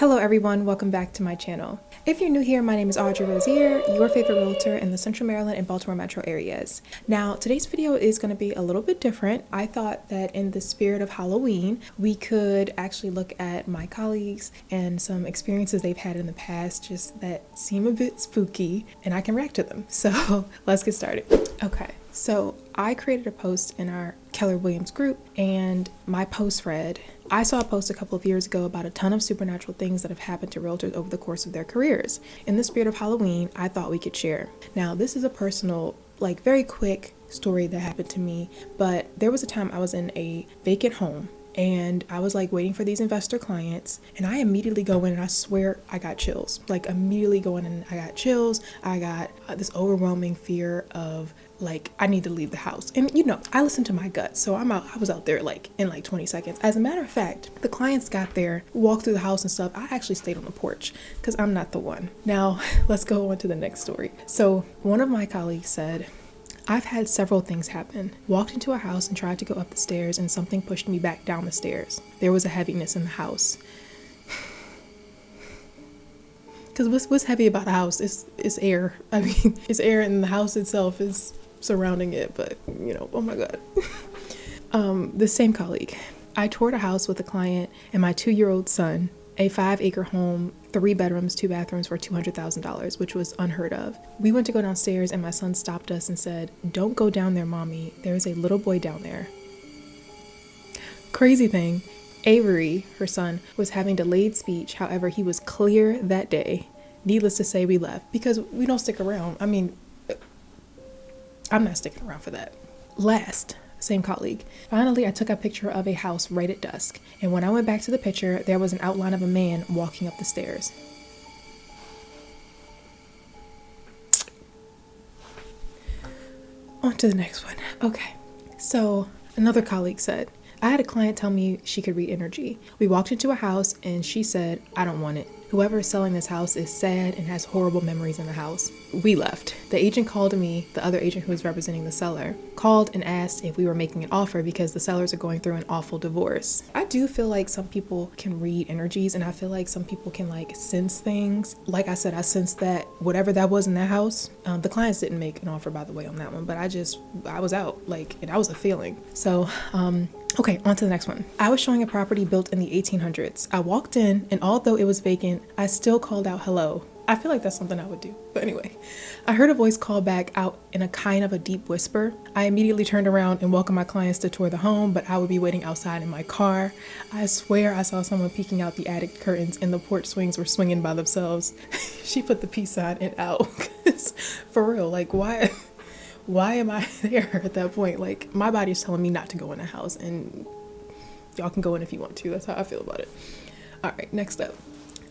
Hello everyone, welcome back to my channel. If you're new here, my name is Audrey Rozier, your favorite realtor in the Central Maryland and Baltimore metro areas. Now, today's video is going to be a little bit different. I thought that in the spirit of Halloween, we could actually look at my colleagues and some experiences they've had in the past just that seem a bit spooky, and I can react to them. So let's get started. Okay, so I created a post in our Keller Williams group, and my post read, I saw a post a couple of years ago about a ton of supernatural things that have happened to realtors over the course of their careers. In the spirit of Halloween, I thought we could share. Now, this is a personal, very quick story that happened to me, but there was a time I was in a vacant home and I was waiting for these investor clients, and I immediately go in and I swear I got chills. Immediately go in and I got chills. I got this overwhelming fear of I need to leave the house. And I listen to my gut. So I was out there in 20 seconds. As a matter of fact, the clients got there, walked through the house and stuff. I actually stayed on the porch because I'm not the one. Now, let's go on to the next story. So one of my colleagues said, I've had several things happen. Walked into a house and tried to go up the stairs and something pushed me back down the stairs. There was a heaviness in the house. Because what's heavy about a house is air. I mean, it's air, and the house itself is surrounding it, but oh my God. The same colleague. I toured a house with a client and my 2-year-old son, a 5-acre home, 3 bedrooms, 2 bathrooms for $200,000, which was unheard of. We went to go downstairs and my son stopped us and said, "Don't go down there, mommy. There's a little boy down there." Crazy thing, Avery, her son, was having delayed speech. However, he was clear that day. Needless to say, we left because we don't stick around. I mean, I'm not sticking around for that. Last, same colleague. Finally, I took a picture of a house right at dusk. And when I went back to the picture, there was an outline of a man walking up the stairs. On to the next one. Okay. So another colleague said, I had a client tell me she could read energy. We walked into a house and she said, "I don't want it. Whoever is selling this house is sad and has horrible memories in the house." We left. The agent called me, the other agent who was representing the seller, called and asked if we were making an offer because the sellers are going through an awful divorce. I do feel like some people can read energies, and I feel like some people can sense things. Like I said, I sensed that whatever that was in that house, the clients didn't make an offer, by the way, on that one, but I was out, and I was a feeling. So, okay, on to the next one. I was showing a property built in the 1800s. I walked in, and although it was vacant, I still called out hello. I feel like that's something I would do. But anyway, I heard a voice call back out in a kind of a deep whisper. I immediately turned around and welcomed my clients to tour the home, but I would be waiting outside in my car. I swear I saw someone peeking out the attic curtains and the porch swings were swinging by themselves. She put the peace sign and out. For real, why am I there at that point? My body's telling me not to go in the house, and y'all can go in if you want to. That's how I feel about it. All right, next up.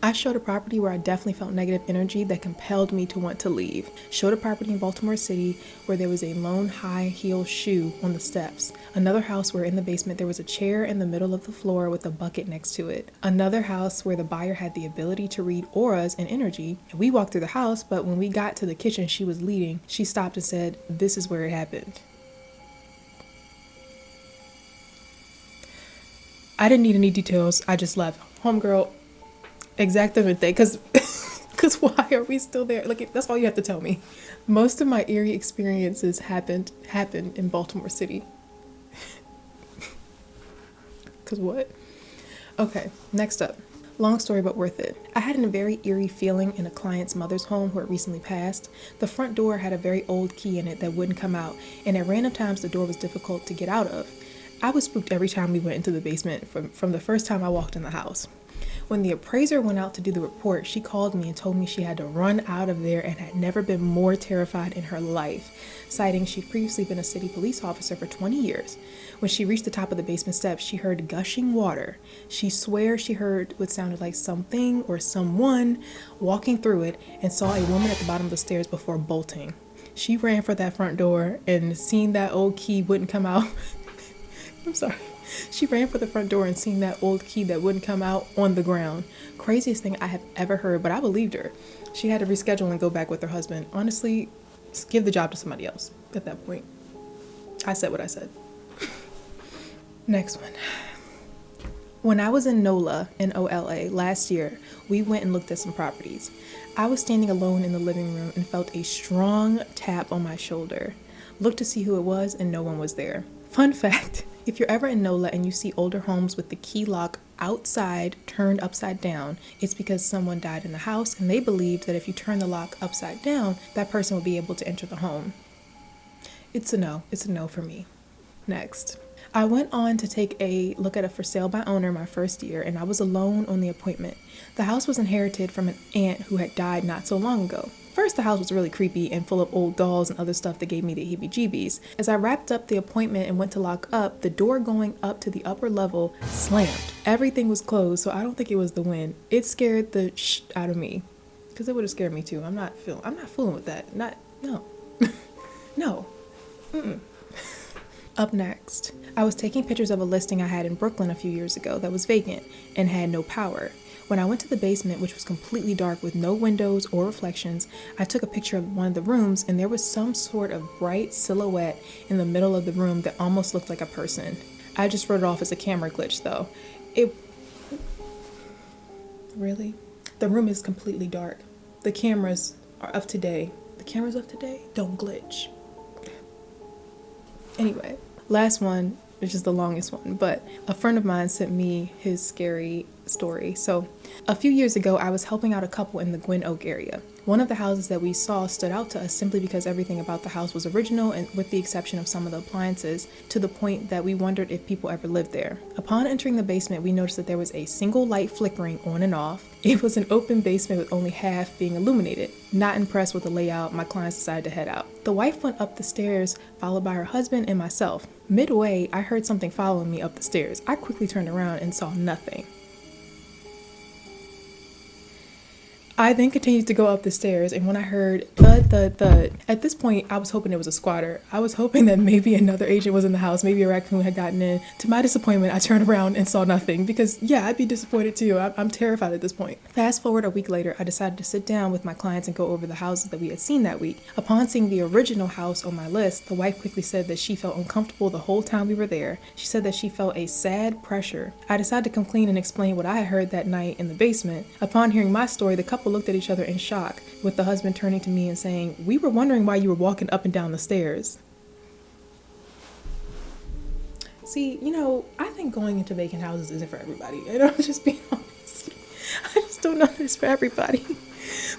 I showed a property where I definitely felt negative energy that compelled me to want to leave. Showed a property in Baltimore City where there was a lone high heel shoe on the steps. Another house where in the basement there was a chair in the middle of the floor with a bucket next to it. Another house where the buyer had the ability to read auras and energy. And we walked through the house, but when we got to the kitchen she was leading, she stopped and said, "This is where it happened." I didn't need any details. I just left. Homegirl, exactamente, because why are we still there? That's all you have to tell me. Most of my eerie experiences happened in Baltimore City. Because what? Okay, next up. Long story, but worth it. I had a very eerie feeling in a client's mother's home who had recently passed. The front door had a very old key in it that wouldn't come out, and at random times the door was difficult to get out of. I was spooked every time we went into the basement from the first time I walked in the house. When the appraiser went out to do the report, she called me and told me she had to run out of there and had never been more terrified in her life, citing she'd previously been a city police officer for 20 years. When she reached the top of the basement steps, she heard gushing water. She swears she heard what sounded like something or someone walking through it and saw a woman at the bottom of the stairs before bolting. She ran for that front door and seen that old key wouldn't come out. I'm sorry. She ran for the front door and seen that old key that wouldn't come out on the ground. Craziest thing I have ever heard, but I believed her. She had to reschedule and go back with her husband. Honestly, just give the job to somebody else at that point. I said what I said. Next one. When I was in NOLA, N-O-L-A, last year, we went and looked at some properties. I was standing alone in the living room and felt a strong tap on my shoulder. Looked to see who it was and no one was there. Fun fact, if you're ever in NOLA and you see older homes with the key lock outside turned upside down, it's because someone died in the house and they believed that if you turn the lock upside down, that person will be able to enter the home. It's a no. It's a no for me. Next. I went on to take a look at a for sale by owner my first year, and I was alone on the appointment. The house was inherited from an aunt who had died not so long ago. First, the house was really creepy and full of old dolls and other stuff that gave me the heebie-jeebies. As I wrapped up the appointment and went to lock up, the door going up to the upper level slammed. Everything was closed, so I don't think it was the wind. It scared the out of me, because it would have scared me too. I'm not fooling with that. No. No. Mm-mm. Up next, I was taking pictures of a listing I had in Brooklyn a few years ago that was vacant and had no power. When I went to the basement, which was completely dark with no windows or reflections, I took a picture of one of the rooms and there was some sort of bright silhouette in the middle of the room that almost looked like a person. I just wrote it off as a camera glitch though. Really? The room is completely dark. The cameras are of today. The cameras of today don't glitch. Anyway. Last one, which is the longest one, but a friend of mine sent me his scary story. So a few years ago, I was helping out a couple in the Gwyn Oak area. One of the houses that we saw stood out to us simply because everything about the house was original, and with the exception of some of the appliances, to the point that we wondered if people ever lived there. Upon entering the basement, we noticed that there was a single light flickering on and off. It was an open basement with only half being illuminated. Not impressed with the layout, my clients decided to head out. The wife went up the stairs, followed by her husband and myself. Midway, I heard something following me up the stairs. I quickly turned around and saw nothing. I then continued to go up the stairs, and when I heard thud, thud, thud, at this point, I was hoping it was a squatter. I was hoping that maybe another agent was in the house, maybe a raccoon had gotten in. To my disappointment, I turned around and saw nothing, because yeah, I'd be disappointed too. I'm terrified at this point. Fast forward a week later, I decided to sit down with my clients and go over the houses that we had seen that week. Upon seeing the original house on my list, the wife quickly said that she felt uncomfortable the whole time we were there. She said that she felt a sad pressure. I decided to come clean and explain what I had heard that night in the basement. Upon hearing my story, the couple looked at each other in shock, with the husband turning to me and saying, "We were wondering why you were walking up and down the stairs." See, I think going into vacant houses isn't for everybody. And I'm just being honest. I just don't know that it's for everybody.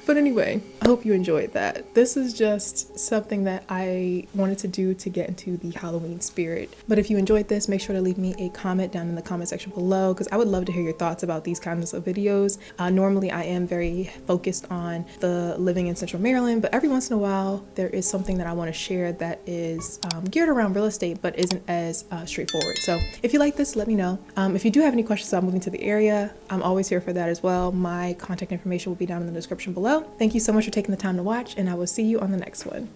But anyway, I hope you enjoyed that. This is just something that I wanted to do to get into the Halloween spirit. But if you enjoyed this, make sure to leave me a comment down in the comment section below, because I would love to hear your thoughts about these kinds of videos. Normally, I am very focused on the living in Central Maryland, but every once in a while, there is something that I want to share that is geared around real estate, but isn't as straightforward. So if you like this, let me know. If you do have any questions about moving to the area, I'm always here for that as well. My contact information will be down in the description below. Thank you so much for taking the time to watch, and I will see you on the next one.